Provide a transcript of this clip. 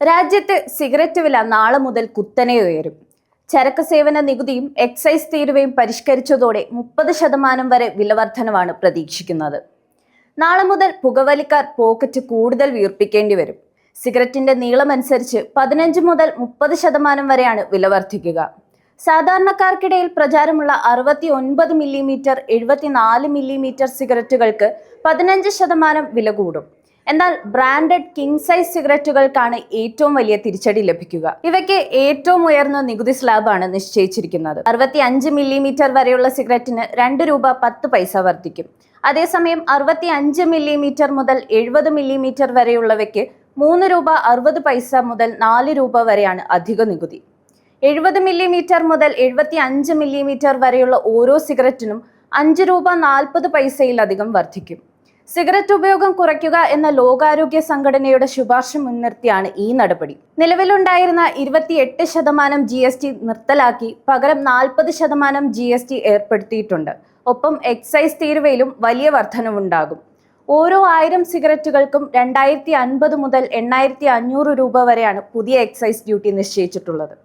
രാജ്യത്ത് സിഗരറ്റ് വില നാളെ മുതൽ കുത്തനെ ഉയരും. ചരക്ക് സേവന നികുതിയും എക്സൈസ് തീരുവയും പരിഷ്കരിച്ചതോടെ 30% വരെ വില വർധനവാണ് പ്രതീക്ഷിക്കുന്നത്. നാളെ മുതൽ പുകവലിക്കാർ പോക്കറ്റ് കൂടുതൽ വീർപ്പിക്കേണ്ടി വരും. സിഗരറ്റിന്റെ നീളമനുസരിച്ച് 15 മുതൽ 30% വരെയാണ് വില വർദ്ധിക്കുക. സാധാരണക്കാർക്കിടയിൽ പ്രചാരമുള്ള 69 മില്ലിമീറ്റർ 74 മില്ലിമീറ്റർ സിഗരറ്റുകൾക്ക് 15% വില കൂടും. എന്നാൽ ബ്രാൻഡഡ് കിങ് സൈസ് സിഗരറ്റുകൾക്കാണ് ഏറ്റവും വലിയ തിരിച്ചടി ലഭിക്കുക. ഇവയ്ക്ക് ഏറ്റവും ഉയർന്ന നികുതി സ്ലാബാണ് നിശ്ചയിച്ചിരിക്കുന്നത്. 65 മില്ലിമീറ്റർ വരെയുള്ള സിഗരറ്റിന് 2 രൂപ 10 പൈസ വർദ്ധിക്കും. അതേസമയം 65 മില്ലിമീറ്റർ മുതൽ 70 മില്ലിമീറ്റർ വരെയുള്ളവയ്ക്ക് 3 രൂപ 60 പൈസ മുതൽ 4 രൂപ വരെയാണ് അധിക നികുതി. 70 മില്ലിമീറ്റർ മുതൽ 75 മില്ലിമീറ്റർ വരെയുള്ള ഓരോ സിഗരറ്റിനും 5 രൂപ 40 പൈസയിലധികം വർദ്ധിക്കും. സിഗരറ്റ് ഉപയോഗം കുറയ്ക്കുക എന്ന ലോകാരോഗ്യ സംഘടനയുടെ ശുപാർശ മുൻനിർത്തിയാണ് ഈ നടപടി. നിലവിലുണ്ടായിരുന്ന 28% GST നിർത്തലാക്കി പകരം 40% GST ഏർപ്പെടുത്തിയിട്ടുണ്ട്. ഒപ്പം എക്സൈസ് തീരുവയിലും വലിയ വർധനവുണ്ടാകും. ഓരോ 1000 സിഗരറ്റുകൾക്കും 2050 മുതൽ 8500 രൂപ വരെയാണ് പുതിയ എക്സൈസ് ഡ്യൂട്ടി നിശ്ചയിച്ചിട്ടുള്ളത്.